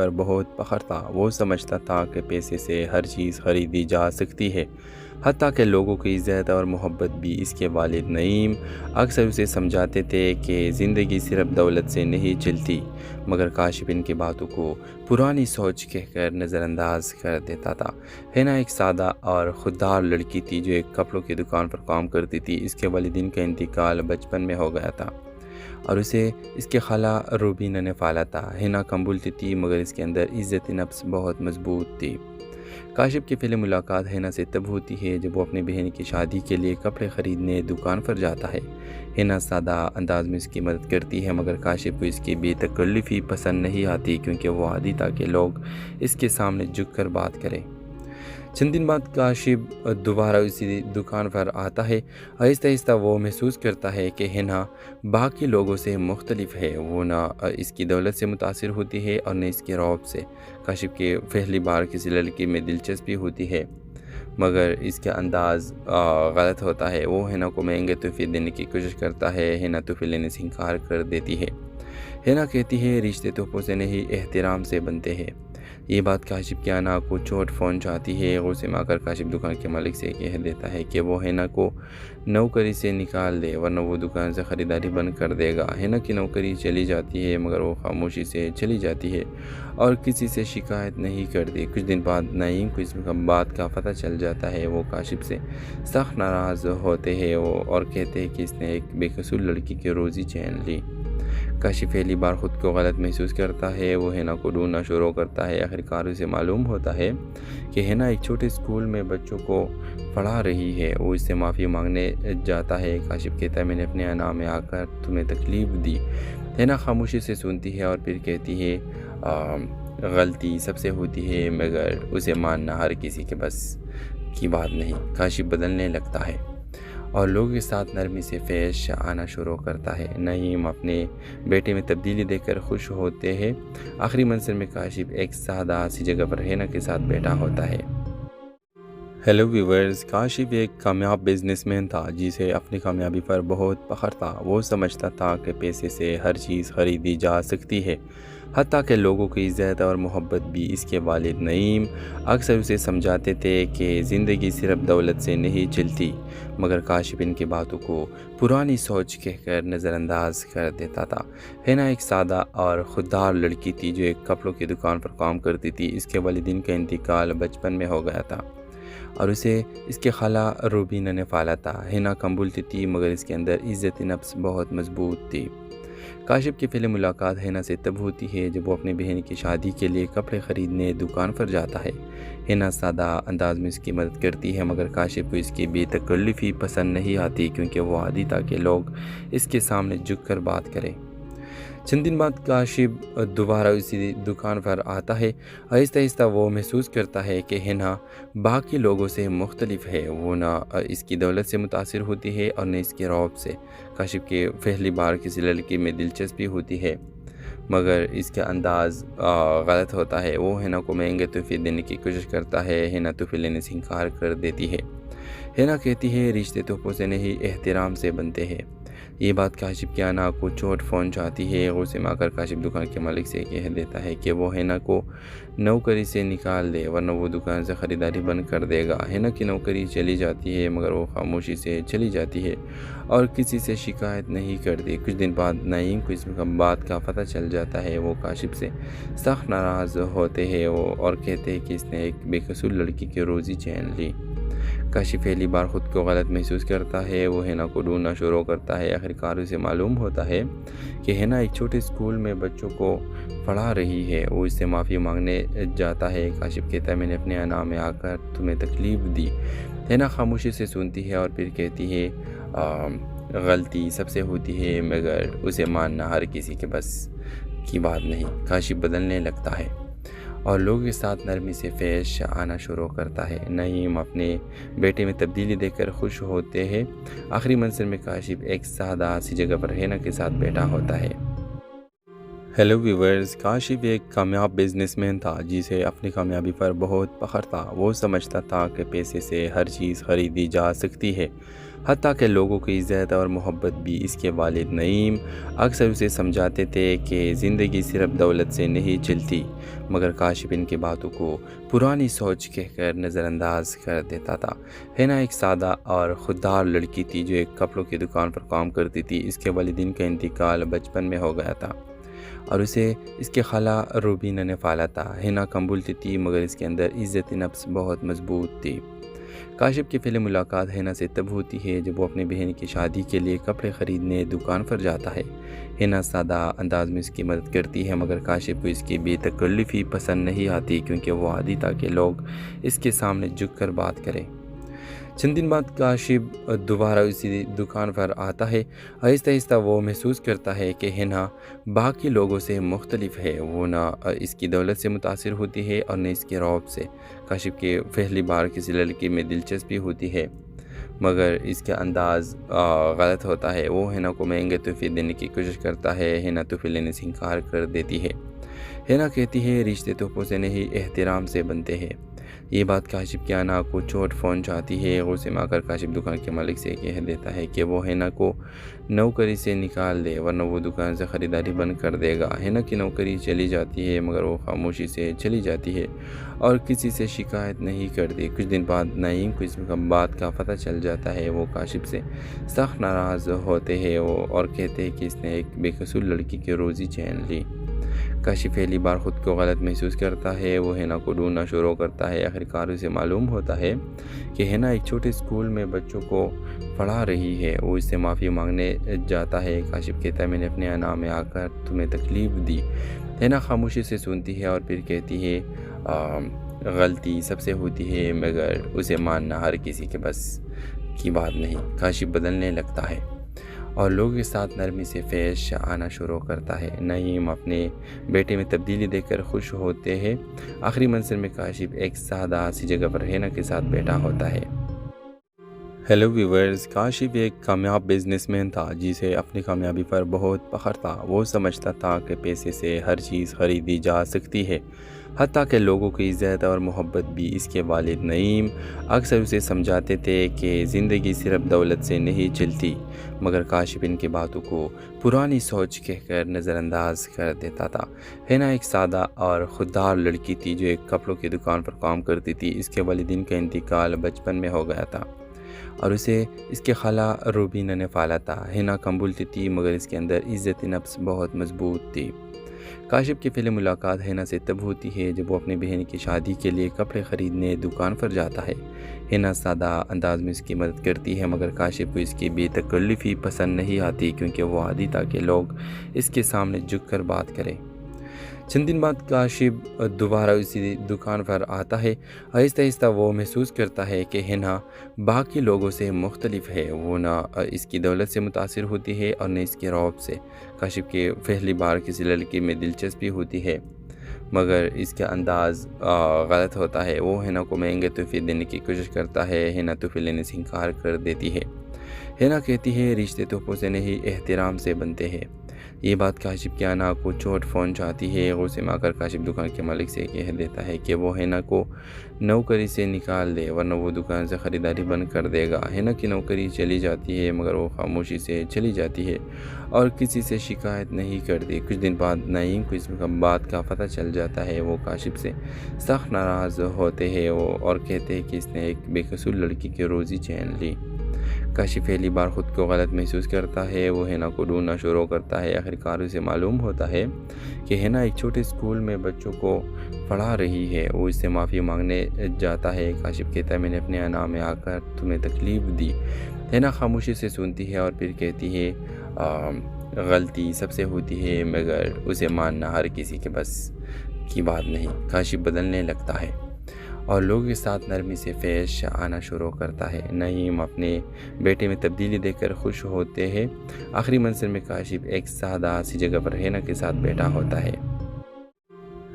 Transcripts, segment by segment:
پر بہت فخر تھا۔ وہ سمجھتا تھا کہ پیسے سے ہر چیز خریدی جا سکتی ہے، حتیٰ کہ لوگوں کی عزت اور محبت بھی۔ اس کے والد نعیم اکثر اسے سمجھاتے تھے کہ زندگی صرف دولت سے نہیں چلتی، مگر کاشف ان کی باتوں کو پرانی سوچ کہہ کر نظر انداز کر دیتا تھا۔ ہینا ایک سادہ اور خوددار لڑکی تھی جو ایک کپڑوں کی دکان پر کام کرتی تھی۔ اس کے والدین کا انتقال بچپن میں ہو گیا تھا اور اسے اس کے خالہ روبینہ نے پالا تھا۔ ہینا کم بولتی تھی مگر اس کے اندر عزت نفس بہت مضبوط تھی۔ کاشف کی پہلی ملاقات ہینا سے تب ہوتی ہے جب وہ اپنی بہن کی شادی کے لیے کپڑے خریدنے دکان پر جاتا ہے۔ ہینا سادہ انداز میں اس کی مدد کرتی ہے مگر کاشف کو اس کی بے تکلفی پسند نہیں آتی، کیونکہ وہ عادی تھا کہ لوگ اس کے سامنے جھک کر بات کریں۔ چند دن بعد کاشف دوبارہ اسی دکان پر آتا ہے۔ آہستہ آہستہ وہ محسوس کرتا ہے کہ ہینا باقی لوگوں سے مختلف ہے۔ وہ نہ اس کی دولت سے متاثر ہوتی ہے اور نہ اس کے رعب سے۔ کاشف کے پہلی بار کسی لڑکی میں دلچسپی ہوتی ہے مگر اس کا انداز غلط ہوتا ہے۔ وہ ہینا کو مہنگے تحفے دینے کی کوشش کرتا ہے۔ ہینا تحفے لینے سے انکار کر دیتی ہے۔ ہینا کہتی ہے رشتے تحفوں سے نہیں احترام سے بنتے ہیں۔ یہ بات کاشف کی انا کو چوٹ پہنچاتی ہے۔ غصے میں آ کر کاشف دکان کے مالک سے کہہ دیتا ہے کہ وہ ہینا کو نوکری سے نکال دے ورنہ وہ دکان سے خریداری بند کر دے گا۔ ہینا کی نوکری چلی جاتی ہے مگر وہ خاموشی سے چلی جاتی ہے اور کسی سے شکایت نہیں کرتی۔ کچھ دن بعد نعیم کو اس بات کا پتہ چل جاتا ہے۔ وہ کاشف سے سخت ناراض ہوتے ہیں اور کہتے ہیں کہ اس نے ایک بے قصور لڑکی کی روزی چھین لی۔ کاشف پہلی بار خود کو غلط محسوس کرتا ہے۔ وہ ہینا کو ڈھونڈنا شروع کرتا ہے۔ آخرکار اسے معلوم ہوتا ہے کہ ہینا ایک چھوٹے اسکول میں بچوں کو پڑھا رہی ہے۔ وہ اس سے معافی مانگنے جاتا ہے۔ کاشف کہتا ہے میں نے اپنے انا میں آ کر تمہیں تکلیف دی۔ ہینا خاموشی سے سنتی ہے اور پھر کہتی ہے غلطی سب سے ہوتی ہے مگر اسے ماننا ہر کسی کے بس کی بات نہیں۔ کاشف بدلنے لگتا ہے اور لوگوں کے ساتھ نرمی سے پیش آنا شروع کرتا ہے۔ نعیم اپنے بیٹے میں تبدیلی دیکھ کر خوش ہوتے ہیں۔ آخری منظر میں کاشف ایک سادہ سی جگہ پر ہینا کے ساتھ بیٹھا ہوتا ہے۔ ہیلو ویورز، کاشف ایک کامیاب بزنس مین تھا جسے اپنی کامیابی پر بہت فخر تھا۔ وہ سمجھتا تھا کہ پیسے سے ہر چیز خریدی جا سکتی ہے، حتیٰ کہ لوگوں کی عزت اور محبت بھی۔ اس کے والد نعیم اکثر اسے سمجھاتے تھے کہ زندگی صرف دولت سے نہیں چلتی، مگر کاشف ان کی باتوں کو پرانی سوچ کہہ کر نظر انداز کر دیتا تھا۔ ہینا ایک سادہ اور خوددار لڑکی تھی جو ایک کپڑوں کی دکان پر کام کرتی تھی۔ اس کے والدین کا انتقال بچپن میں ہو گیا تھا اور اسے اس کے خالہ روبینہ نے پالا تھا۔ ہینا کم بولتی تھی مگر اس کے اندر عزت نفس بہت مضبوط تھی۔ کاشف کی پہلی ملاقات ہینا سے تب ہوتی ہے جب وہ اپنی بہن کی شادی کے لیے کپڑے خریدنے دکان پر جاتا ہے۔ ہینا سادہ انداز میں اس کی مدد کرتی ہے مگر کاشف کو اس کی بے تکلفی پسند نہیں آتی، کیونکہ وہ عادی تھا کہ لوگ اس کے سامنے جھک کر بات کریں۔ چند دن بعد کاشف دوبارہ اسی دکان پر آتا ہے۔ آہستہ آہستہ وہ محسوس کرتا ہے کہ ہینا باقی لوگوں سے مختلف ہے۔ وہ نہ اس کی دولت سے متاثر ہوتی ہے اور نہ اس کے رعب سے۔ کاشف کے پہلی بار کسی لڑکی میں دلچسپی ہوتی ہے مگر اس کا انداز غلط ہوتا ہے۔ وہ ہینا کو مہنگے تحفے دینے کی کوشش کرتا ہے۔ ہینا تحفے لینے سے انکار کر دیتی ہے۔ ہینا کہتی ہے رشتے تحفوں سے نہیں احترام سے بنتے ہیں۔ یہ بات کاشف کی انا کو چوٹ پہنچاتی ہے۔ غصے میں آ کر کاشف دکان کے مالک سے کہہ دیتا ہے کہ وہ ہینا کو نوکری سے نکال دے ورنہ وہ دکان سے خریداری بند کر دے گا۔ ہینا کی نوکری چلی جاتی ہے مگر وہ خاموشی سے چلی جاتی ہے اور کسی سے شکایت نہیں کرتی۔ کچھ دن بعد نعیم کو اس بات کا پتہ چل جاتا ہے۔ وہ کاشف سے سخت ناراض ہوتے ہیں اور کہتے ہیں کہ اس نے ایک بے قصور لڑکی کی روزی چھین لی۔ کاشف پہلی بار خود کو غلط محسوس کرتا ہے۔ وہ ہینا کو ڈھونڈنا شروع کرتا ہے۔ آخرکار اسے معلوم ہوتا ہے کہ ہینا ایک چھوٹے اسکول میں بچوں کو پڑھا رہی ہے۔ وہ اس سے معافی مانگنے جاتا ہے۔ کاشف کہتا ہے میں نے اپنے انا میں آ کر تمہیں تکلیف دی۔ ہینا خاموشی سے سنتی ہے اور پھر کہتی ہے غلطی سب سے ہوتی ہے مگر اسے ماننا ہر کسی کے بس کی بات نہیں۔ کاشف بدلنے لگتا ہے اور لوگوں کے ساتھ نرمی سے پیش آنا شروع کرتا ہے۔ نعیم اپنے بیٹے میں تبدیلی دیکھ کر خوش ہوتے ہیں۔ آخری منظر میں کاشف ایک سادہ سی جگہ پر ہینا کے ساتھ بیٹھا ہوتا ہے۔ ہیلو ویورز، کاشف ایک کامیاب بزنس مین تھا جسے اپنی کامیابی پر بہت فخر تھا۔ وہ سمجھتا تھا کہ پیسے سے ہر چیز خریدی جا سکتی ہے، حتیٰ کہ لوگوں کی عزت اور محبت بھی اس کے والد نعیم اکثر اسے سمجھاتے تھے کہ زندگی صرف دولت سے نہیں چلتی، مگر کاشف ان کی باتوں کو پرانی سوچ کہہ کر نظر انداز کر دیتا تھا۔ ہینا ایک سادہ اور خوددار لڑکی تھی جو ایک کپڑوں کی دکان پر کام کرتی تھی۔ اس کے والدین کا انتقال بچپن میں ہو گیا تھا اور اسے اس کے خالہ روبینہ نے پالا تھا۔ ہینا کم بولتی تھی مگر اس کے اندر عزت نفس بہت مضبوط تھی۔ کاشف کی پہلی ملاقات ہینا سے تب ہوتی ہے جب وہ اپنی بہن کی شادی کے لیے کپڑے خریدنے دکان پر جاتا ہے۔ ہینا سادہ انداز میں اس کی مدد کرتی ہے مگر کاشف کو اس کی بے تکلفی پسند نہیں آتی کیونکہ وہ عادی تھا کہ لوگ اس کے سامنے جھک کر بات کریں۔ چند دن بعد کاشف دوبارہ اسی دکان پر آتا ہے۔ آہستہ آہستہ وہ محسوس کرتا ہے کہ ہینا باقی لوگوں سے مختلف ہے۔ وہ نہ اس کی دولت سے متاثر ہوتی ہے اور نہ اس کے رعب سے۔ کاشف کے پہلی بار کسی لڑکی میں دلچسپی ہوتی ہے مگر اس کا انداز غلط ہوتا ہے۔ وہ ہینا کو مہنگے تحفے دینے کی کوشش کرتا ہے۔ ہینا تحفے لینے سے انکار کر دیتی ہے۔ ہینا کہتی ہے رشتے تحفوں سے نہیں احترام سے بنتے ہیں۔ یہ بات کاشف کی انا کو چوٹ پہنچاتی ہے۔ غصے میں آ کر کاشف دکان کے مالک سے کہہ دیتا ہے کہ وہ ہینا کو نوکری سے نکال دے ورنہ وہ دکان سے خریداری بند کر دے گا۔ ہینا کی نوکری چلی جاتی ہے مگر وہ خاموشی سے چلی جاتی ہے اور کسی سے شکایت نہیں کرتی۔ کچھ دن بعد نعیم کو اس بات کا پتہ چل جاتا ہے۔ وہ کاشف سے سخت ناراض ہوتے ہیں اور کہتے ہیں کہ اس نے ایک بے قصور لڑکی کی روزی چھین لی۔ کاشف پہلی بار خود کو غلط محسوس کرتا ہے۔ وہ ہینا کو ڈھونڈنا شروع کرتا ہے۔ آخرکار اسے معلوم ہوتا ہے کہ ہینا ایک چھوٹے اسکول میں بچوں کو پڑھا رہی ہے۔ وہ اس سے معافی مانگنے جاتا ہے۔ کاشف کہتا ہے میں نے اپنے انا میں آ کر تمہیں تکلیف دی۔ ہینا خاموشی سے سنتی ہے اور پھر کہتی ہے غلطی سب سے ہوتی ہے مگر اسے ماننا ہر کسی کے بس کی بات نہیں۔ کاشف بدلنے لگتا ہے اور لوگوں کے ساتھ نرمی سے پیش آنا شروع کرتا ہے۔ نعیم اپنے بیٹے میں تبدیلی دیکھ کر خوش ہوتے ہیں۔ آخری منظر میں کاشف ایک سادہ سی جگہ پر ہینا کے ساتھ بیٹھا ہوتا ہے۔ ہیلو ویورز، کاشف ایک کامیاب بزنس مین تھا جسے اپنی کامیابی پر بہت فخر تھا۔ وہ سمجھتا تھا کہ پیسے سے ہر چیز خریدی جا سکتی ہے، حتیٰ کہ لوگوں کی عزت اور محبت بھی۔ اس کے والد نعیم اکثر اسے سمجھاتے تھے کہ زندگی صرف دولت سے نہیں چلتی، مگر کاشف ان کی باتوں کو پرانی سوچ کہہ کر نظر انداز کر دیتا تھا۔ ہینا ایک سادہ اور خوددار لڑکی تھی جو ایک کپڑوں کی دکان پر کام کرتی تھی۔ اس کے والدین کا انتقال بچپن میں ہو گیا تھا اور اسے اس کے خالہ روبینہ نے پالا تھا۔ ہینا کم بولتی تھی مگر اس کے اندر عزت نفس بہت مضبوط تھی۔ کاشف کی پہلی ملاقات ہینا سے تب ہوتی ہے جب وہ اپنی بہن کی شادی کے لیے کپڑے خریدنے دکان پر جاتا ہے۔ ہینا سادہ انداز میں اس کی مدد کرتی ہے مگر کاشف کو اس کی بے تکلفی پسند نہیں آتی کیونکہ وہ عادی تھا کہ لوگ اس کے سامنے جھک کر بات کریں۔ چند دن بعد کاشف دوبارہ اسی دکان پر آتا ہے۔ آہستہ آہستہ وہ محسوس کرتا ہے کہ ہینا باقی لوگوں سے مختلف ہے۔ وہ نہ اس کی دولت سے متاثر ہوتی ہے اور نہ اس کے رعب سے۔ کاشف کے پہلی بار کسی لڑکی میں دلچسپی ہوتی ہے مگر اس کا انداز غلط ہوتا ہے۔ وہ ہینا کو مہنگے تحفے دینے کی کوشش کرتا ہے۔ ہینا تحفے لینے سے انکار کر دیتی ہے۔ ہینا کہتی ہے رشتے تحفوں سے نہیں احترام سے بنتے ہیں۔ یہ بات کاشف کی انا کو چوٹ پہنچاتی ہے۔ غصے میں آ کر کاشف دکان کے مالک سے کہہ دیتا ہے کہ وہ ہینا کو نوکری سے نکال دے ورنہ وہ دکان سے خریداری بند کر دے گا۔ ہینا کی نوکری چلی جاتی ہے مگر وہ خاموشی سے چلی جاتی ہے اور کسی سے شکایت نہیں کرتی۔ کچھ دن بعد نعیم کو اس بات کا پتہ چل جاتا ہے۔ وہ کاشف سے سخت ناراض ہوتے ہیں اور کہتے ہیں کہ اس نے ایک بے قصور لڑکی کی روزی چھین لی۔ کاشف پہلی بار خود کو غلط محسوس کرتا ہے۔ وہ ہینا کو ڈھونڈنا شروع کرتا ہے۔ آخرکار اسے معلوم ہوتا ہے کہ ہینا ایک چھوٹے اسکول میں بچوں کو پڑھا رہی ہے۔ وہ اس سے معافی مانگنے جاتا ہے۔ کاشف کہتا ہے میں نے اپنے انا میں آ کر تمہیں تکلیف دی۔ ہینا خاموشی سے سنتی ہے اور پھر کہتی ہے غلطی سب سے ہوتی ہے مگر اسے ماننا ہر کسی کے بس کی بات نہیں۔ کاشف بدلنے لگتا ہے اور لوگوں کے ساتھ نرمی سے پیش آنا شروع کرتا ہے۔ نعیم اپنے بیٹے میں تبدیلی دیکھ کر خوش ہوتے ہیں۔ آخری منظر میں کاشف ایک سادہ سی جگہ پر ہینا کے ساتھ بیٹھا ہوتا ہے۔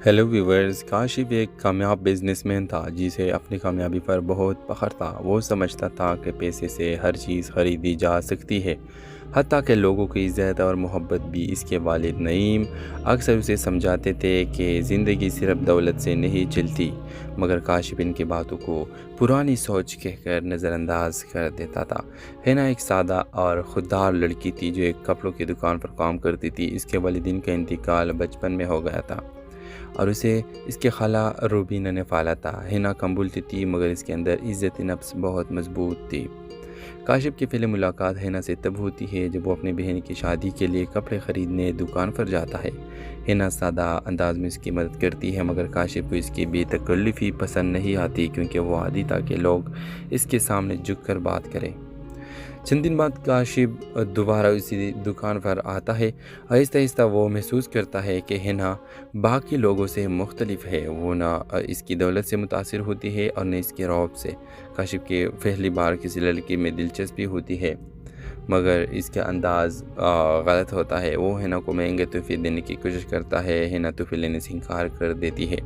ہیلو ویورز، کاشف ایک کامیاب بزنس مین تھا جسے اپنی کامیابی پر بہت فخر تھا۔ وہ سمجھتا تھا کہ پیسے سے ہر چیز خریدی جا سکتی ہے، حتیٰ کہ لوگوں کی عزت اور محبت بھی اس کے والد نعیم اکثر اسے سمجھاتے تھے کہ زندگی صرف دولت سے نہیں چلتی، مگر کاشف ان کی باتوں کو پرانی سوچ کہہ کر نظر انداز کر دیتا تھا۔ ہینا ایک سادہ اور خوددار لڑکی تھی جو ایک کپڑوں کی دکان پر کام کرتی تھی۔ اس کے والدین کا انتقال بچپن میں ہو گیا تھا اور اسے اس کے خالہ روبینہ نے پالا تھا۔ ہینا کم بولتی تھی مگر اس کے اندر عزت نفس بہت مضبوط تھی۔ کاشف کی پہلی ملاقات ہینا سے تب ہوتی ہے جب وہ اپنی بہن کی شادی کے لیے کپڑے خریدنے دکان پر جاتا ہے۔ ہینا سادہ انداز میں اس کی مدد کرتی ہے مگر کاشف کو اس کی بے تکلفی پسند نہیں آتی کیونکہ وہ عادی تھا کہ لوگ اس کے سامنے جھک کر بات کریں۔ چند دن بعد کاشف دوبارہ اسی دکان پر آتا ہے۔ آہستہ آہستہ وہ محسوس کرتا ہے کہ ہینا باقی لوگوں سے مختلف ہے۔ وہ نہ اس کی دولت سے متاثر ہوتی ہے اور نہ اس کے رعب سے۔ کاشف کے پہلی بار کسی لڑکی میں دلچسپی ہوتی ہے مگر اس کا انداز غلط ہوتا ہے۔ وہ ہینا کو مہنگے تحفے دینے کی کوشش کرتا ہے۔ ہینا تحفے لینے سے انکار کر دیتی ہے۔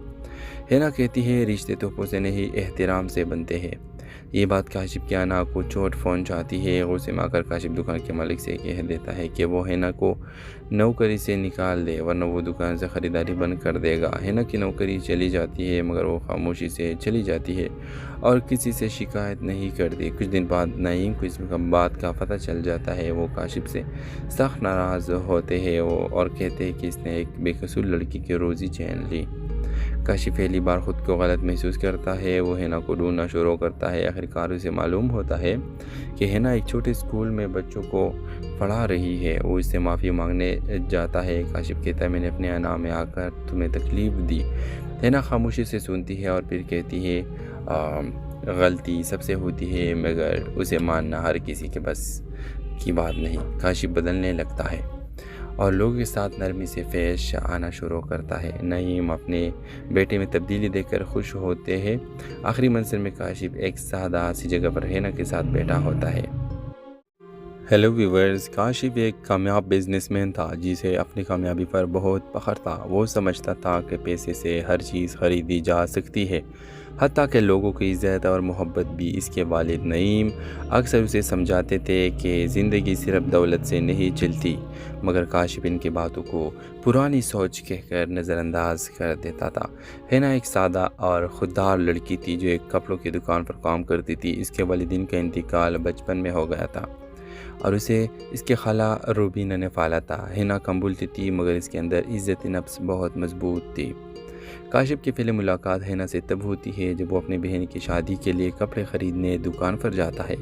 ہینا کہتی ہے رشتے تحفوں سے نہیں احترام سے بنتے ہیں۔ یہ بات کاشف کی انا کو چوٹ پہنچاتی ہے۔ غصے میں آ کر کاشف دکان کے مالک سے کہہ دیتا ہے کہ وہ ہینا کو نوکری سے نکال دے ورنہ وہ دکان سے خریداری بند کر دے گا۔ ہینا کی نوکری چلی جاتی ہے مگر وہ خاموشی سے چلی جاتی ہے اور کسی سے شکایت نہیں کرتی۔ کچھ دن بعد نعیم کو اس بات کا پتہ چل جاتا ہے۔ وہ کاشف سے سخت ناراض ہوتے ہیں اور کہتے ہیں کہ اس نے ایک بے قصور لڑکی کی روزی چھین لی۔ کاشف پہلی بار خود کو غلط محسوس کرتا ہے۔ وہ ہینا کو ڈھونڈنا شروع کرتا ہے۔ آخرکار اسے معلوم ہوتا ہے کہ ہینا ایک چھوٹے اسکول میں بچوں کو پڑھا رہی ہے۔ وہ اس سے معافی مانگنے جاتا ہے۔ کاشف کہتا ہے میں نے اپنے انا میں آ کر تمہیں تکلیف دی۔ ہینا خاموشی سے سنتی ہے اور پھر کہتی ہے غلطی سب سے ہوتی ہے مگر اسے ماننا ہر کسی کے بس کی بات نہیں۔ کاشف بدلنے لگتا ہے اور لوگوں کے ساتھ نرمی سے پیش آنا شروع کرتا ہے۔ نعیم اپنے بیٹے میں تبدیلی دیکھ کر خوش ہوتے ہیں۔ آخری منظر میں کاشف ایک سادہ سی جگہ پر ہینا کے ساتھ بیٹھا ہوتا ہے۔ ہیلو ویورز، کاشف ایک کامیاب بزنس مین تھا جسے اپنی کامیابی پر بہت فخر تھا۔ وہ سمجھتا تھا کہ پیسے سے ہر چیز خریدی جا سکتی ہے، حتیٰ کہ لوگوں کی عزت اور محبت بھی۔ اس کے والد نعیم اکثر اسے سمجھاتے تھے کہ زندگی صرف دولت سے نہیں چلتی، مگر کاشف ان کی باتوں کو پرانی سوچ کہہ کر نظر انداز کر دیتا تھا۔ ہینا ایک سادہ اور خوددار لڑکی تھی جو ایک کپڑوں کی دکان پر کام کرتی تھی۔ اس کے والدین کا انتقال بچپن میں ہو گیا تھا اور اسے اس کے خالہ روبینہ نے پالا تھا۔ ہینا کم بولتی تھی مگر اس کے اندر عزت نفس بہت مضبوط تھی۔ کاشف کی پہلی ملاقات ہینا سے تب ہوتی ہے جب وہ اپنی بہن کی شادی کے لیے کپڑے خریدنے دکان پر جاتا ہے۔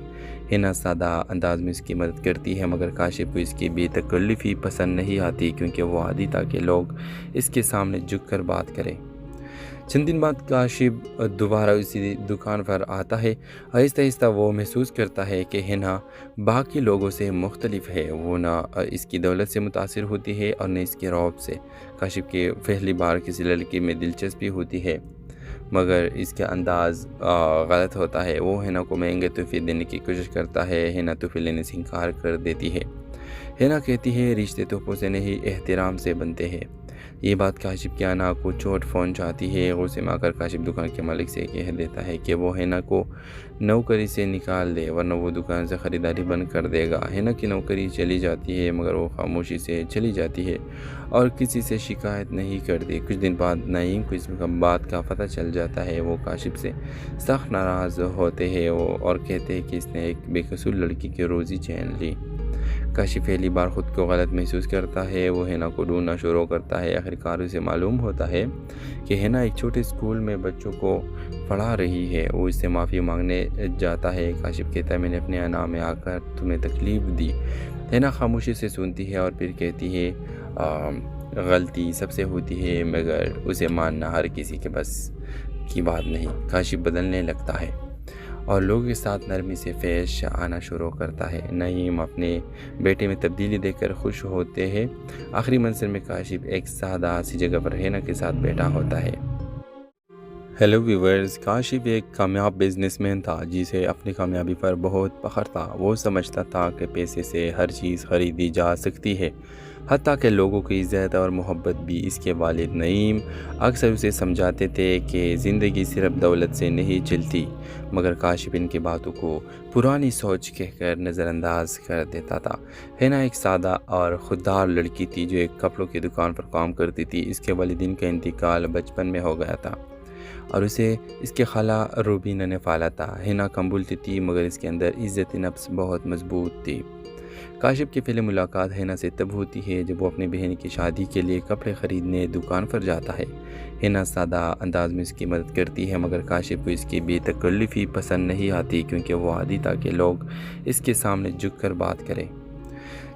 ہینا سادہ انداز میں اس کی مدد کرتی ہے مگر کاشف کو اس کی بے تکلفی پسند نہیں آتی کیونکہ وہ عادی تھا کہ لوگ اس کے سامنے جھک کر بات کریں۔ چند دن بعد کاشف دوبارہ اسی دکان پر آتا ہے۔ آہستہ آہستہ وہ محسوس کرتا ہے کہ ہینا باقی لوگوں سے مختلف ہے۔ وہ نہ اس کی دولت سے متاثر ہوتی ہے اور نہ اس کے رعب سے۔ کاشف کے پہلی بار کسی لڑکی میں دلچسپی ہوتی ہے مگر اس کا انداز غلط ہوتا ہے۔ وہ ہینا کو مہنگے تحفے دینے کی کوشش کرتا ہے۔ ہینا تحفے لینے سے انکار کر دیتی ہے۔ ہینا کہتی ہے رشتے تحفوں سے نہیں احترام سے بنتے ہیں۔ یہ بات کاشف کی انا کو چوٹ پہنچاتی ہے۔ غصے میں آ کر کاشف دکان کے مالک سے کہہ دیتا ہے کہ وہ ہینا کو نوکری سے نکال دے ورنہ وہ دکان سے خریداری بند کر دے گا۔ ہینا کی نوکری چلی جاتی ہے مگر وہ خاموشی سے چلی جاتی ہے اور کسی سے شکایت نہیں کرتی۔ کچھ دن بعد نعیم کو اس بات کا پتہ چل جاتا ہے۔ وہ کاشف سے سخت ناراض ہوتے ہیں اور کہتے ہیں کہ اس نے ایک بے قصور لڑکی کی روزی چھین لی۔ کاشف پہلی بار خود کو غلط محسوس کرتا ہے۔ وہ ہینا کو ڈھونڈنا شروع کرتا ہے۔ آخرکار اسے معلوم ہوتا ہے کہ ہینا ایک چھوٹے اسکول میں بچوں کو پڑھا رہی ہے۔ وہ اس سے معافی مانگنے جاتا ہے۔ کاشف کہتا ہے میں نے اپنے انا میں آ کر تمہیں تکلیف دی۔ ہینا خاموشی سے سنتی ہے اور پھر کہتی ہے غلطی سب سے ہوتی ہے مگر اسے ماننا ہر کسی کے بس کی بات نہیں۔ کاشف بدلنے لگتا ہے اور لوگوں کے ساتھ نرمی سے پیش آنا شروع کرتا ہے۔ نعیم اپنے بیٹے میں تبدیلی دیکھ کر خوش ہوتے ہیں۔ آخری منظر میں کاشف ایک سادہ سی جگہ پر ہینا کے ساتھ بیٹھا ہوتا ہے۔ ہیلو ویورز، کاشف ایک کامیاب بزنس مین تھا جسے اپنی کامیابی پر بہت فخر تھا۔ وہ سمجھتا تھا کہ پیسے سے ہر چیز خریدی جا سکتی ہے، حتیٰ کہ لوگوں کی عزت اور محبت بھی اس کے والد نعیم اکثر اسے سمجھاتے تھے کہ زندگی صرف دولت سے نہیں چلتی، مگر کاشف ان کی باتوں کو پرانی سوچ کہہ کر نظر انداز کر دیتا تھا۔ ہینا ایک سادہ اور خوددار لڑکی تھی جو ایک کپڑوں کی دکان پر کام کرتی تھی۔ اس کے والدین کا انتقال بچپن میں ہو گیا تھا اور اسے اس کے خالہ روبینہ نے پالا تھا۔ ہینا کم بولتی تھی مگر اس کے اندر عزت نفس بہت مضبوط تھی۔ کاشف کی پہلی ملاقات ہینا سے تب ہوتی ہے جب وہ اپنی بہن کی شادی کے لیے کپڑے خریدنے دکان پر جاتا ہے۔ ہینا سادہ انداز میں اس کی مدد کرتی ہے مگر کاشف کو اس کی بے تکلفی پسند نہیں آتی کیونکہ وہ عادی تھا کہ لوگ اس کے سامنے جھک کر بات کریں۔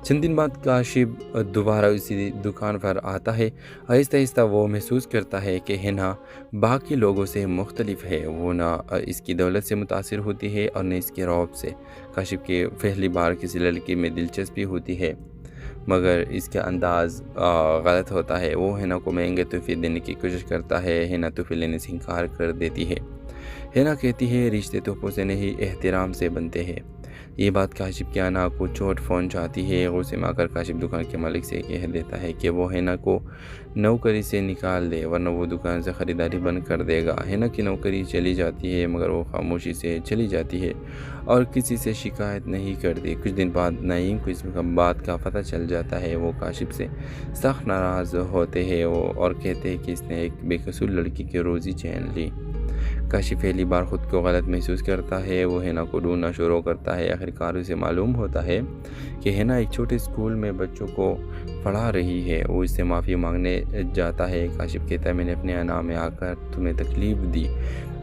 چند دن بعد کاشف دوبارہ اسی دکان پر آتا ہے۔ آہستہ آہستہ وہ محسوس کرتا ہے کہ ہینا باقی لوگوں سے مختلف ہے۔ وہ نہ اس کی دولت سے متاثر ہوتی ہے اور نہ اس کے رعب سے۔ کاشف کے پہلی بار کسی لڑکی میں دلچسپی ہوتی ہے مگر اس کا انداز غلط ہوتا ہے۔ وہ ہینا کو مہنگے تحفے دینے کی کوشش کرتا ہے۔ ہینا تحفے لینے سے انکار کر دیتی ہے۔ ہینا کہتی ہے رشتے تحفوں سے نہیں احترام سے بنتے ہیں۔ یہ بات کاشف کی انا کو چوٹ پہنچاتی ہے۔ غصے میں آ کر کاشف دکان کے مالک سے کہہ دیتا ہے کہ وہ ہینا کو نوکری سے نکال دے ورنہ وہ دکان سے خریداری بند کر دے گا۔ ہینا کی نوکری چلی جاتی ہے مگر وہ خاموشی سے چلی جاتی ہے اور کسی سے شکایت نہیں کرتی۔ کچھ دن بعد نعیم کو اس بات کا پتہ چل جاتا ہے۔ وہ کاشف سے سخت ناراض ہوتے ہیں اور کہتے ہیں کہ اس نے ایک بے قصور لڑکی کی روزی چھین لی۔ کاشف پہلی بار خود کو غلط محسوس کرتا ہے۔ وہ ہینا کو ڈھونڈنا شروع کرتا ہے۔ آخرکار اسے معلوم ہوتا ہے کہ ہینا ایک چھوٹے اسکول میں بچوں کو پڑھا رہی ہے۔ وہ اس سے معافی مانگنے جاتا ہے۔ کاشف کہتا ہے میں نے اپنے انا میں آ کر تمہیں تکلیف دی۔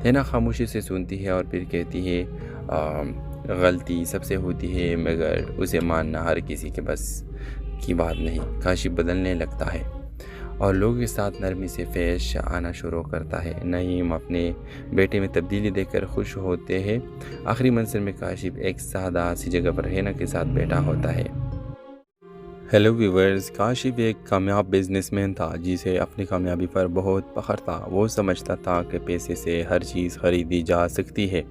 ہینا خاموشی سے سنتی ہے اور پھر کہتی ہے غلطی سب سے ہوتی ہے مگر اسے ماننا ہر کسی کے بس کی بات نہیں۔ کاشف بدلنے لگتا ہے اور لوگوں کے ساتھ نرمی سے پیش آنا شروع کرتا ہے۔ نعیم اپنے بیٹے میں تبدیلی دیکھ کر خوش ہوتے ہیں۔ آخری منظر میں کاشف ایک سادہ سی جگہ پر ہینا کے ساتھ بیٹھا ہوتا ہے۔ ہیلو ویورز، کاشف ایک کامیاب بزنس مین تھا جسے اپنی کامیابی پر بہت فخر تھا۔ وہ سمجھتا تھا کہ پیسے سے ہر چیز خریدی جا سکتی ہے،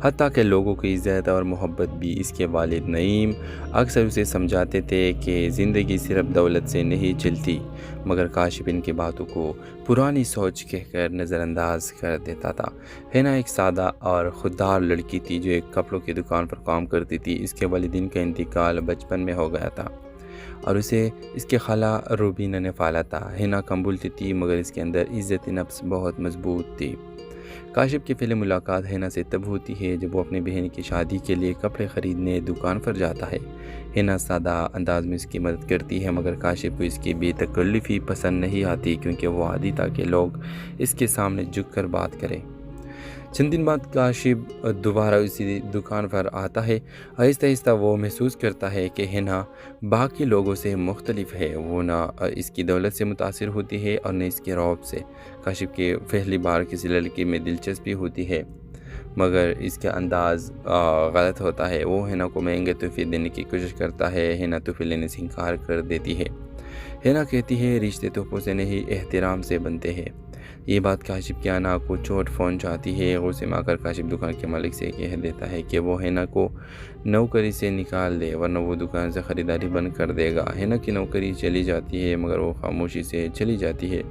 حتیٰ کہ لوگوں کی عزت اور محبت بھی۔ اس کے والد نعیم اکثر اسے سمجھاتے تھے کہ زندگی صرف دولت سے نہیں چلتی، مگر کاشف ان کی باتوں کو پرانی سوچ کہہ کر نظر انداز کر دیتا تھا۔ ہینا ایک سادہ اور خوددار لڑکی تھی جو ایک کپڑوں کی دکان پر کام کرتی تھی۔ اس کے والدین کا انتقال بچپن میں ہو گیا تھا اور اسے اس کے خالہ روبینہ نے پالا تھا۔ ہینا کم بولتی تھی مگر اس کے اندر عزت نفس بہت مضبوط تھی۔ کاشف کی پہلی ملاقات ہینا سے تب ہوتی ہے جب وہ اپنی بہن کی شادی کے لیے کپڑے خریدنے دکان پر جاتا ہے۔ ہینا سادہ انداز میں اس کی مدد کرتی ہے مگر کاشف کو اس کی بے تکلفی پسند نہیں آتی کیونکہ وہ عادی تھا کہ لوگ اس کے سامنے جھک کر بات کریں۔ چند دن بعد کاشف دوبارہ اسی دکان پر آتا ہے۔ آہستہ آہستہ وہ محسوس کرتا ہے کہ ہینا باقی لوگوں سے مختلف ہے۔ وہ نہ اس کی دولت سے متاثر ہوتی ہے اور نہ اس کے رعب سے۔ کاشف کے پہلی بار کسی لڑکی میں دلچسپی ہوتی ہے مگر اس کا انداز غلط ہوتا ہے۔ وہ ہینا کو مہنگے تحفے دینے کی کوشش کرتا ہے۔ ہینا تحفے لینے سے انکار کر دیتی ہے۔ ہینا کہتی ہے رشتے تحفوں سے نہیں احترام سے بنتے ہیں۔ یہ بات کاشف کی انا کو چوٹ پہنچاتی ہے۔ غصے میں آ کر کاشف دکان کے مالک سے کہہ دیتا ہے کہ وہ ہینا کو نوکری سے نکال دے ورنہ وہ دکان سے خریداری بند کر دے گا۔ ہینا کی نوکری چلی جاتی ہے مگر وہ خاموشی سے چلی جاتی ہے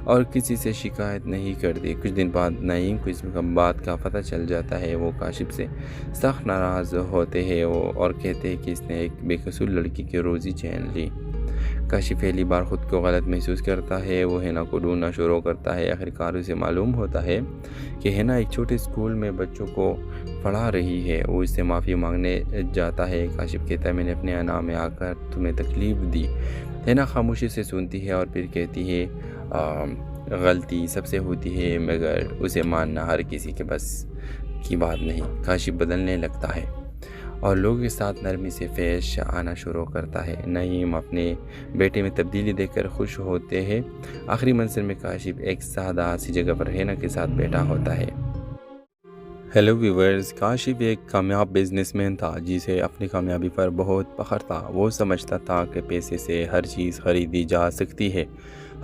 اور کسی سے شکایت نہیں کرتی۔ کچھ دن بعد نعیم کو اس بات کا پتہ چل جاتا ہے۔ وہ کاشف سے سخت ناراض ہوتے ہیں اور کہتے ہیں کہ اس نے ایک بے قصور لڑکی کی روزی چھین لی۔ کاشف پہلی بار خود کو غلط محسوس کرتا ہے۔ وہ ہینا کو ڈھونڈنا شروع کرتا ہے۔ آخرکار اسے معلوم ہوتا ہے کہ ہینا ایک چھوٹے اسکول میں بچوں کو پڑھا رہی ہے۔ وہ اس سے معافی مانگنے جاتا ہے۔ کاشف کہتا ہے میں نے اپنے انا میں آ کر تمہیں تکلیف دی۔ ہینا خاموشی سے سنتی ہے اور پھر کہتی ہے غلطی سب سے ہوتی ہے مگر اسے ماننا ہر کسی کے بس کی بات نہیں۔ کاشف بدلنے لگتا ہے اور لوگوں کے ساتھ نرمی سے پیش آنا شروع کرتا ہے۔ نعیم اپنے بیٹے میں تبدیلی دیکھ کر خوش ہوتے ہیں۔ آخری منظر میں کاشف ایک سادہ سی جگہ پر ہینا کے ساتھ بیٹھا ہوتا ہے۔ ہیلو ویورز، کاشف ایک کامیاب بزنس مین تھا جسے اپنی کامیابی پر بہت فخر تھا۔ وہ سمجھتا تھا کہ پیسے سے ہر چیز خریدی جا سکتی ہے،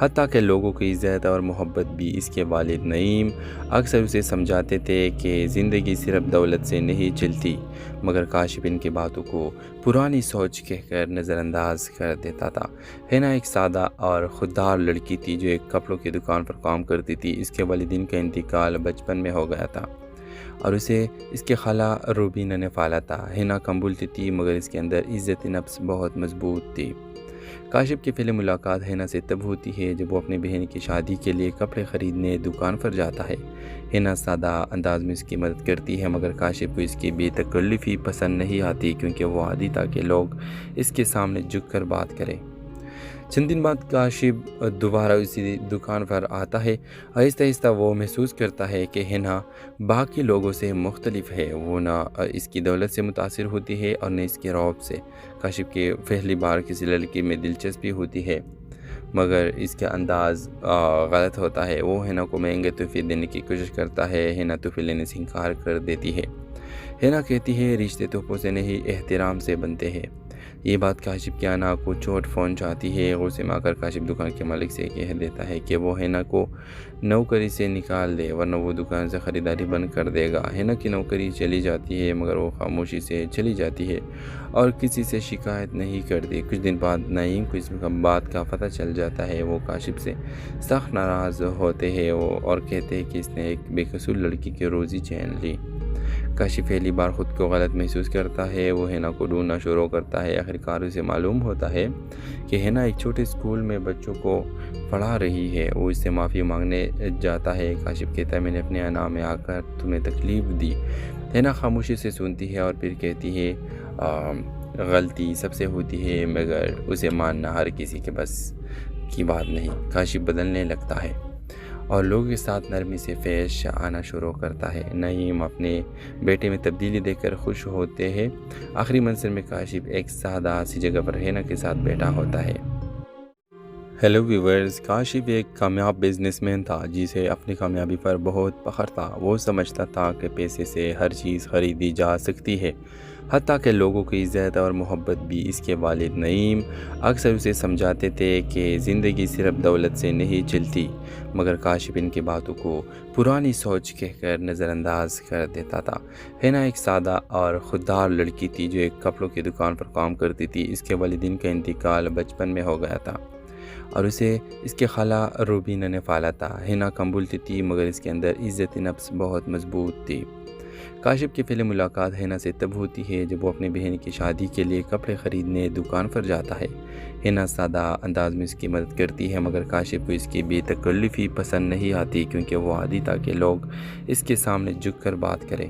حتیٰ کہ لوگوں کی عزت اور محبت بھی اس کے والد نعیم اکثر اسے سمجھاتے تھے کہ زندگی صرف دولت سے نہیں چلتی، مگر کاشف ان کی باتوں کو پرانی سوچ کہہ کر نظر انداز کر دیتا تھا۔ ہینا ایک سادہ اور خوددار لڑکی تھی جو ایک کپڑوں کی دکان پر کام کرتی تھی۔ اس کے والدین کا انتقال بچپن میں ہو گیا تھا اور اسے اس کے خالہ روبینہ نے پالا تھا۔ ہینا کم بولتی تھی مگر اس کے اندر عزت نفس بہت مضبوط تھی۔ کاشف کی پہلی ملاقات ہینا سے تب ہوتی ہے جب وہ اپنی بہن کی شادی کے لیے کپڑے خریدنے دکان پر جاتا ہے۔ ہینا سادہ انداز میں اس کی مدد کرتی ہے مگر کاشف کو اس کی بے تکلفی پسند نہیں آتی کیونکہ وہ عادی تھا کہ لوگ اس کے سامنے جھک کر بات کریں۔ چند دن بعد کاشف دوبارہ اسی دکان پر آتا ہے۔ آہستہ آہستہ وہ محسوس کرتا ہے کہ ہینا باقی لوگوں سے مختلف ہے۔ وہ نہ اس کی دولت سے متاثر ہوتی ہے اور نہ اس کے رعب سے۔ کاشف کے پہلی بار کسی لڑکی میں دلچسپی ہوتی ہے مگر اس کا انداز غلط ہوتا ہے۔ وہ ہینا کو مہنگے تحفے دینے کی کوشش کرتا ہے۔ ہینا تحفے لینے سے انکار کر دیتی ہے۔ ہینا کہتی ہے رشتے تحفوں سے نہیں احترام سے بنتے ہیں۔ یہ بات کاشف کی انا کو چوٹ پہنچاتی ہے۔ غصے میں آ کر کاشف دکان کے مالک سے کہہ دیتا ہے کہ وہ ہینا کو نوکری سے نکال دے ورنہ وہ دکان سے خریداری بند کر دے گا۔ ہینا کی نوکری چلی جاتی ہے مگر وہ خاموشی سے چلی جاتی ہے اور کسی سے شکایت نہیں کرتی۔ کچھ دن بعد نعیم کو اس بات کا پتہ چل جاتا ہے۔ وہ کاشف سے سخت ناراض ہوتے ہیں اور کہتے ہیں کہ اس نے ایک بے قصور لڑکی کی روزی چھین لی۔ کاشف پہلی بار خود کو غلط محسوس کرتا ہے۔ وہ ہینا کو ڈھونڈنا شروع کرتا ہے۔ آخرکار اسے معلوم ہوتا ہے کہ ہینا ایک چھوٹے اسکول میں بچوں کو پڑھا رہی ہے۔ وہ اس سے معافی مانگنے جاتا ہے۔ کاشف کہتا ہے میں نے اپنے انا میں آ کر تمہیں تکلیف دی۔ ہینا خاموشی سے سنتی ہے اور پھر کہتی ہے غلطی سب سے ہوتی ہے مگر اسے ماننا ہر کسی کے بس کی بات نہیں۔ کاشف بدلنے لگتا ہے اور لوگوں کے ساتھ نرمی سے پیش آنا شروع کرتا ہے۔ نعیم اپنے بیٹے میں تبدیلی دیکھ کر خوش ہوتے ہیں۔ آخری منظر میں کاشف ایک سادہ سی جگہ پر ہینا کے ساتھ بیٹھا ہوتا ہے۔ ہیلو ویورز، کاشف ایک کامیاب بزنس مین تھا جسے اپنی کامیابی پر بہت فخر تھا۔ وہ سمجھتا تھا کہ پیسے سے ہر چیز خریدی جا سکتی ہے، حتیٰ کہ لوگوں کی عزت اور محبت بھی۔ اس کے والد نعیم اکثر اسے سمجھاتے تھے کہ زندگی صرف دولت سے نہیں چلتی، مگر کاشف ان کی باتوں کو پرانی سوچ کہہ کر نظر انداز کر دیتا تھا۔ ہینا ایک سادہ اور خوددار لڑکی تھی جو ایک کپڑوں کی دکان پر کام کرتی تھی۔ اس کے والدین کا انتقال بچپن میں ہو گیا تھا اور اسے اس کے خالہ روبینہ نے پالا تھا۔ ہینا کم بولتی تھی مگر اس کے اندر عزت نفس بہت مضبوط تھی۔ کاشف کی پہلی ملاقات ہینا سے تب ہوتی ہے جب وہ اپنی بہن کی شادی کے لیے کپڑے خریدنے دکان پر جاتا ہے۔ ہینا سادہ انداز میں اس کی مدد کرتی ہے مگر کاشف کو اس کی بے تکلفی پسند نہیں آتی کیونکہ وہ عادی تھا کہ لوگ اس کے سامنے جھک کر بات کریں۔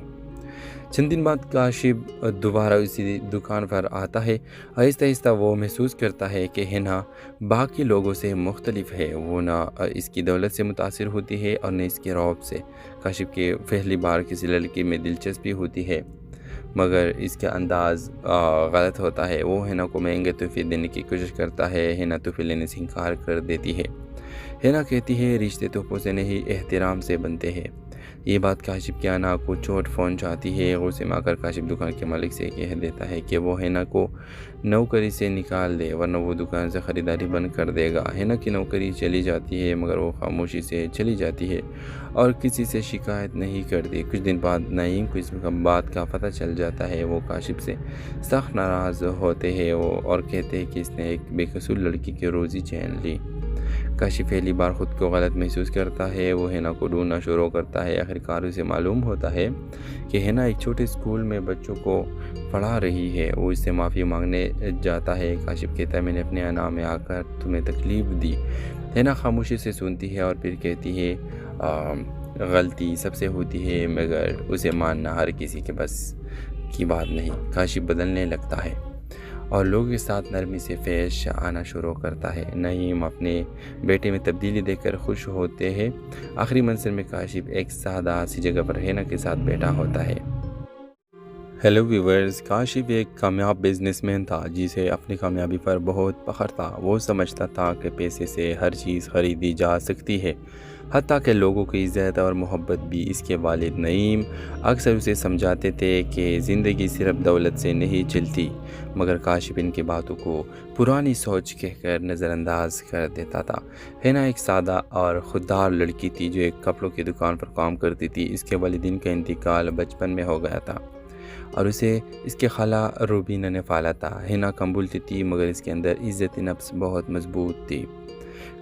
چند دن بعد کاشف دوبارہ اسی دکان پر آتا ہے۔ آہستہ آہستہ وہ محسوس کرتا ہے کہ ہینا باقی لوگوں سے مختلف ہے۔ وہ نہ اس کی دولت سے متاثر ہوتی ہے اور نہ اس کے رعب سے۔ کاشف کے پہلی بار کسی لڑکی میں دلچسپی ہوتی ہے مگر اس کا انداز غلط ہوتا ہے۔ وہ ہینا کو مہنگے تحفے دینے کی کوشش کرتا ہے۔ ہینا تحفے لینے سے انکار کر دیتی ہے۔ ہینا کہتی ہے رشتے تحفوں سے نہیں احترام سے بنتے ہیں۔ یہ بات کاشف کی انا کو چوٹ پہنچاتی ہے۔ غصے میں آ کر کاشف دکان کے مالک سے کہہ دیتا ہے کہ وہ ہینا کو نوکری سے نکال دے ورنہ وہ دکان سے خریداری بند کر دے گا۔ ہینا کی نوکری چلی جاتی ہے مگر وہ خاموشی سے چلی جاتی ہے اور کسی سے شکایت نہیں کرتی۔ کچھ دن بعد نعیم کو اس بات کا پتہ چل جاتا ہے۔ وہ کاشف سے سخت ناراض ہوتے ہیں اور کہتے ہیں کہ اس نے ایک بے قصور لڑکی کی روزی چھین لی۔ کاشف پہلی بار خود کو غلط محسوس کرتا ہے۔ وہ ہینا کو ڈھونڈنا شروع کرتا ہے۔ آخرکار اسے معلوم ہوتا ہے کہ ہینا ایک چھوٹے اسکول میں بچوں کو پڑھا رہی ہے۔ وہ اس سے معافی مانگنے جاتا ہے۔ کاشف کہتا ہے میں نے اپنے انا میں آ کر تمہیں تکلیف دی۔ ہینا خاموشی سے سنتی ہے اور پھر کہتی ہے غلطی سب سے ہوتی ہے مگر اسے ماننا ہر کسی کے بس کی بات نہیں۔ کاشف بدلنے لگتا ہے اور لوگوں کے ساتھ نرمی سے پیش آنا شروع کرتا ہے۔ نعیم اپنے بیٹے میں تبدیلی دیکھ کر خوش ہوتے ہیں۔ آخری منظر میں کاشف ایک سادہ سی جگہ پر ہینا کے ساتھ بیٹھا ہوتا ہے۔ ہیلو ویورز، کاشف ایک کامیاب بزنس مین تھا جسے اپنی کامیابی پر بہت فخر تھا۔ وہ سمجھتا تھا کہ پیسے سے ہر چیز خریدی جا سکتی ہے، حتیٰ کہ لوگوں کی عزت اور محبت بھی اس کے والد نعیم اکثر اسے سمجھاتے تھے کہ زندگی صرف دولت سے نہیں چلتی، مگر کاشف ان کی باتوں کو پرانی سوچ کہہ کر نظر انداز کر دیتا تھا۔ ہینا ایک سادہ اور خوددار لڑکی تھی جو ایک کپڑوں کی دکان پر کام کرتی تھی۔ اس کے والدین کا انتقال بچپن میں ہو گیا تھا اور اسے اس کے خالہ روبینہ نے پالا تھا۔ ہینا کم بولتی تھی مگر اس کے اندر عزت نفس بہت مضبوط تھی۔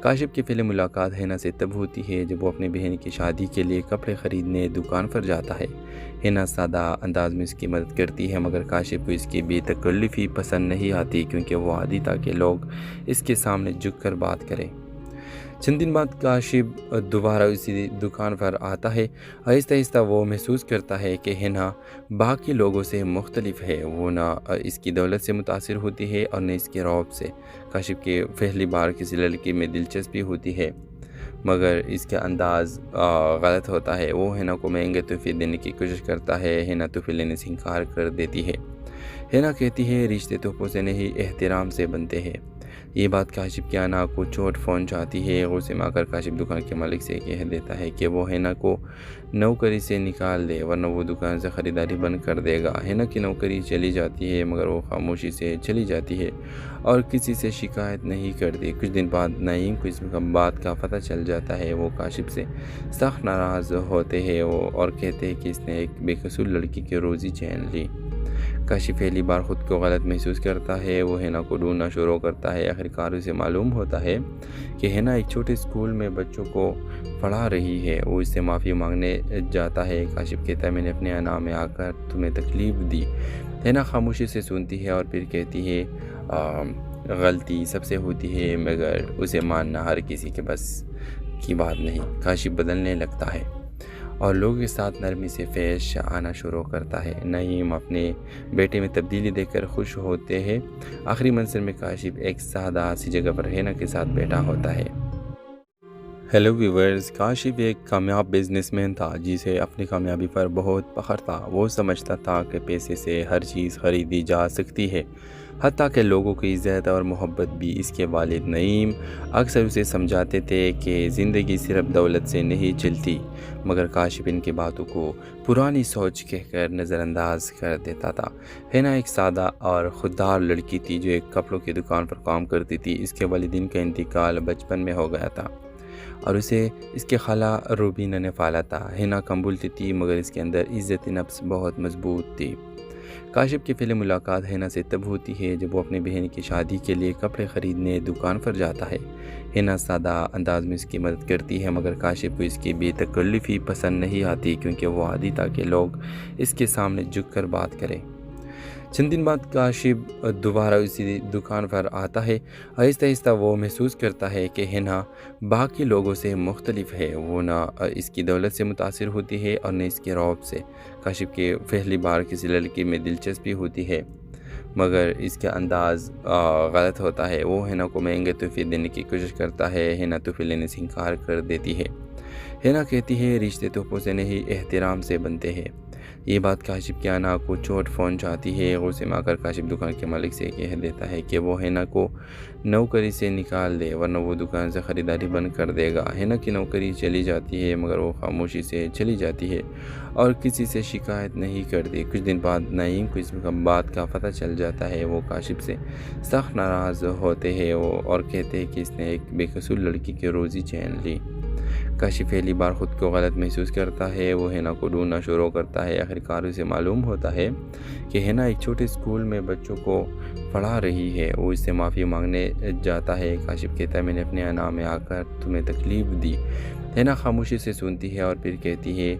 کاشف کی پہلی ملاقات ہینا سے تب ہوتی ہے جب وہ اپنی بہن کی شادی کے لیے کپڑے خریدنے دکان پر جاتا ہے۔ ہینا سادہ انداز میں اس کی مدد کرتی ہے مگر کاشف کو اس کی بے تکلفی پسند نہیں آتی، کیونکہ وہ عادی تھا کہ لوگ اس کے سامنے جھک کر بات کریں۔ چند دن بعد کاشف دوبارہ اسی دکان پر آتا ہے۔ آہستہ آہستہ وہ محسوس کرتا ہے کہ ہینا باقی لوگوں سے مختلف ہے۔ وہ نہ اس کی دولت سے متاثر ہوتی ہے اور نہ اس کے رعب سے۔ کاشف کے پہلی بار کسی لڑکی میں دلچسپی ہوتی ہے مگر اس کا انداز غلط ہوتا ہے۔ وہ ہینا کو مہنگے تحفے دینے کی کوشش کرتا ہے۔ ہینا تحفے لینے سے انکار کر دیتی ہے۔ ہینا کہتی ہے رشتے تحفوں سے نہیں احترام سے بنتے ہیں۔ یہ بات کاشف کی انا کو چوٹ پہنچاتی ہے۔ غصے میں آ کر کاشف دکان کے مالک سے کہہ دیتا ہے کہ وہ ہینا کو نوکری سے نکال دے ورنہ وہ دکان سے خریداری بند کر دے گا۔ ہینا کی نوکری چلی جاتی ہے مگر وہ خاموشی سے چلی جاتی ہے اور کسی سے شکایت نہیں کرتی۔ کچھ دن بعد نعیم کو اس بات کا پتہ چل جاتا ہے۔ وہ کاشف سے سخت ناراض ہوتے ہیں اور کہتے ہیں کہ اس نے ایک بے قصور لڑکی کی روزی چھین لی۔ کاشف پہلی بار خود کو غلط محسوس کرتا ہے۔ وہ ہینا کو ڈھونڈنا شروع کرتا ہے۔ آخرکار اسے معلوم ہوتا ہے کہ ہینا ایک چھوٹے اسکول میں بچوں کو پڑھا رہی ہے۔ وہ اس سے معافی مانگنے جاتا ہے۔ کاشف کہتا ہے میں نے اپنے انا میں آ کر تمہیں تکلیف دی۔ ہینا خاموشی سے سنتی ہے اور پھر کہتی ہے غلطی سب سے ہوتی ہے مگر اسے ماننا ہر کسی کے بس کی بات نہیں۔ کاشف بدلنے لگتا ہے اور لوگوں کے ساتھ نرمی سے پیش آنا شروع کرتا ہے۔ نعیم اپنے بیٹے میں تبدیلی دیکھ کر خوش ہوتے ہیں۔ آخری منظر میں کاشف ایک سادہ سی جگہ پر ہینا کے ساتھ بیٹھا ہوتا ہے۔ ہیلو ویورز، کاشف ایک کامیاب بزنس مین تھا جسے اپنی کامیابی پر بہت فخر تھا۔ وہ سمجھتا تھا کہ پیسے سے ہر چیز خریدی جا سکتی ہے، حتیٰ کہ لوگوں کی عزت اور محبت بھی۔ اس کے والد نعیم اکثر اسے سمجھاتے تھے کہ زندگی صرف دولت سے نہیں چلتی، مگر کاشف ان کی باتوں کو پرانی سوچ کہہ کر نظر انداز کر دیتا تھا۔ ہینا ایک سادہ اور خوددار لڑکی تھی جو ایک کپڑوں کی دکان پر کام کرتی تھی۔ اس کے والدین کا انتقال بچپن میں ہو گیا تھا اور اسے اس کے خالہ روبینہ نے پالا تھا۔ ہینا کم بولتی تھی مگر اس کے اندر عزت نفس بہت مضبوط تھی۔ کاشف کی پہلی ملاقات ہینا سے تب ہوتی ہے جب وہ اپنی بہن کی شادی کے لیے کپڑے خریدنے دکان پر جاتا ہے۔ ہینا سادہ انداز میں اس کی مدد کرتی ہے مگر کاشف کو اس کی بے تکلفی پسند نہیں آتی، کیونکہ وہ عادی تھا کہ لوگ اس کے سامنے جھک کر بات کریں۔ چند دن بعد کاشف دوبارہ اسی دکان پر آتا ہے۔ آہستہ آہستہ وہ محسوس کرتا ہے کہ ہینا باقی لوگوں سے مختلف ہے۔ وہ نہ اس کی دولت سے متاثر ہوتی ہے اور نہ اس کے رعب سے۔ کاشف کے پہلی بار کسی لڑکی میں دلچسپی ہوتی ہے مگر اس کا انداز غلط ہوتا ہے۔ وہ ہینا کو مہنگے تحفے دینے کی کوشش کرتا ہے۔ ہینا تحفے لینے سے انکار کر دیتی ہے۔ ہینا کہتی ہے رشتے تحفوں سے نہیں احترام سے بنتے ہیں۔ یہ بات کاشف کی انا کو چوٹ پہنچاتی ہے۔ غصے میں آ کر کاشف دکان کے مالک سے کہہ دیتا ہے کہ وہ ہینا کو نوکری سے نکال دے ورنہ وہ دکان سے خریداری بند کر دے گا۔ ہینا کی نوکری چلی جاتی ہے مگر وہ خاموشی سے چلی جاتی ہے اور کسی سے شکایت نہیں کرتی۔ کچھ دن بعد نعیم کو اس بات کا پتہ چل جاتا ہے۔ وہ کاشف سے سخت ناراض ہوتے ہیں اور کہتے ہیں کہ اس نے ایک بے قصور لڑکی کی روزی چھین لی۔ کاشف پہلی بار خود کو غلط محسوس کرتا ہے۔ وہ ہینا کو ڈھونڈنا شروع کرتا ہے۔ آخرکار اسے معلوم ہوتا ہے کہ ہینا ایک چھوٹے اسکول میں بچوں کو پڑھا رہی ہے۔ وہ اس سے معافی مانگنے جاتا ہے۔ کاشف کہتا ہے میں نے اپنے انا میں آ کر تمہیں تکلیف دی۔ ہینا خاموشی سے سنتی ہے اور پھر کہتی ہے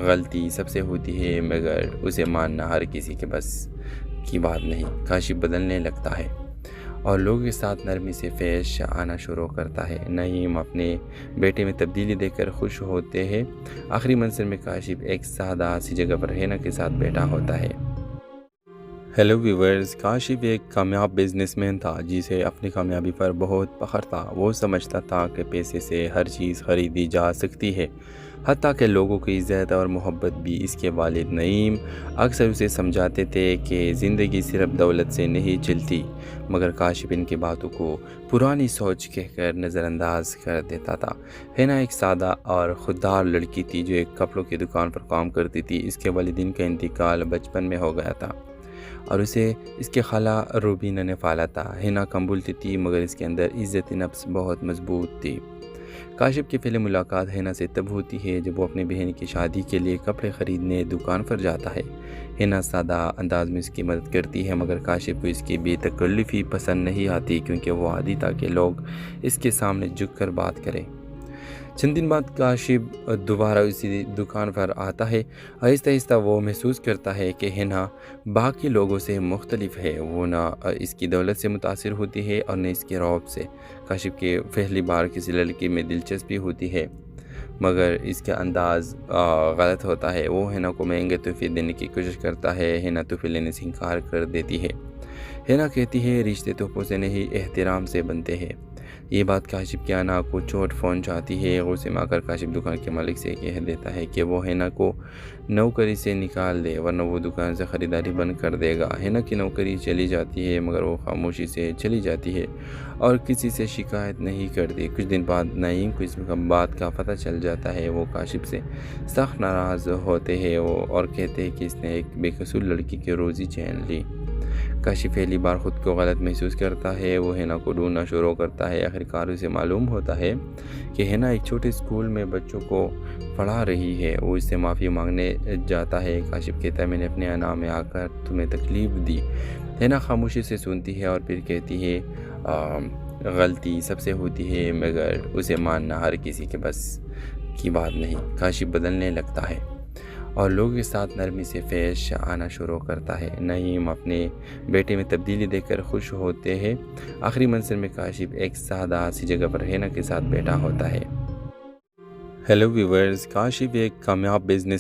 غلطی سب سے ہوتی ہے مگر اسے ماننا ہر کسی کے بس کی بات نہیں۔ کاشف بدلنے لگتا ہے اور لوگوں کے ساتھ نرمی سے پیش آنا شروع کرتا ہے۔ نعیم اپنے بیٹے میں تبدیلی دیکھ کر خوش ہوتے ہیں۔ آخری منظر میں کاشف ایک سادہ سی جگہ پر ہینا کے ساتھ بیٹھا ہوتا ہے۔ ہیلو ویورز، کاشف ایک کامیاب بزنس مین تھا جسے اپنی کامیابی پر بہت فخر تھا۔ وہ سمجھتا تھا کہ پیسے سے ہر چیز خریدی جا سکتی ہے، حتیٰ کہ لوگوں کی عزت اور محبت بھی۔ اس کے والد نعیم اکثر اسے سمجھاتے تھے کہ زندگی صرف دولت سے نہیں چلتی، مگر کاشف ان کی باتوں کو پرانی سوچ کہہ کر نظر انداز کر دیتا تھا۔ ہینا ایک سادہ اور خوددار لڑکی تھی جو ایک کپڑوں کی دکان پر کام کرتی تھی۔ اس کے والدین کا انتقال بچپن میں ہو گیا تھا اور اسے اس کے خالہ روبینہ نے پالا تھا۔ ہینا کم بولتی تھی مگر اس کے اندر عزت نفس بہت مضبوط تھی۔ کاشف کی پہلی ملاقات ہینا سے تب ہوتی ہے جب وہ اپنی بہن کی شادی کے لیے کپڑے خریدنے دکان پر جاتا ہے۔ ہینا سادہ انداز میں اس کی مدد کرتی ہے مگر کاشف کو اس کی بے تکلفی پسند نہیں آتی، کیونکہ وہ عادی تھا کہ لوگ اس کے سامنے جھک کر بات کریں۔ چند دن بعد کاشف دوبارہ اسی دکان پر آتا ہے۔ آہستہ آہستہ وہ محسوس کرتا ہے کہ ہینا باقی لوگوں سے مختلف ہے۔ وہ نہ اس کی دولت سے متاثر ہوتی ہے اور نہ اس کے رعب سے۔ کاشف کے پہلی بار کسی لڑکی میں دلچسپی ہوتی ہے مگر اس کا انداز غلط ہوتا ہے۔ وہ ہینا کو مہنگے تحفے دینے کی کوشش کرتا ہے۔ ہینا تحفے لینے سے انکار کر دیتی ہے۔ ہینا کہتی ہے رشتے تحفوں سے نہیں احترام سے بنتے ہیں۔ یہ بات کاشف کی انا کو چوٹ پہنچاتی ہے۔ غصے میں آ کر کاشف دکان کے مالک سے کہہ دیتا ہے کہ وہ ہینا کو نوکری سے نکال دے ورنہ وہ دکان سے خریداری بند کر دے گا۔ ہینا کی نوکری چلی جاتی ہے مگر وہ خاموشی سے چلی جاتی ہے اور کسی سے شکایت نہیں کرتی۔ کچھ دن بعد نعیم کو اس بات کا پتہ چل جاتا ہے۔ وہ کاشف سے سخت ناراض ہوتے ہیں اور کہتے ہیں کہ اس نے ایک بے قصور لڑکی کی روزی چھین لی۔ کاشف پہلی بار خود کو غلط محسوس کرتا ہے۔ وہ ہینا کو ڈھونڈنا شروع کرتا ہے۔ آخرکار اسے معلوم ہوتا ہے کہ ہینا ایک چھوٹے اسکول میں بچوں کو پڑھا رہی ہے۔ وہ اس سے معافی مانگنے جاتا ہے۔ کاشف کہتا ہے میں نے اپنے انا میں آ کر تمہیں تکلیف دی۔ ہینا خاموشی سے سنتی ہے اور پھر کہتی ہے غلطی سب سے ہوتی ہے مگر اسے ماننا ہر کسی کے بس کی بات نہیں۔ کاشف بدلنے لگتا ہے اور لوگوں کے ساتھ نرمی سے پیش آنا شروع کرتا ہے۔ نعیم اپنے بیٹے میں تبدیلی دیکھ کر خوش ہوتے ہیں۔ آخری منزل میں کاشف ایک سادہ سی جگہ پر ہینا کے ساتھ بیٹھا ہوتا ہے۔ ہیلو ویورز، کاشف ایک کامیاب بزنس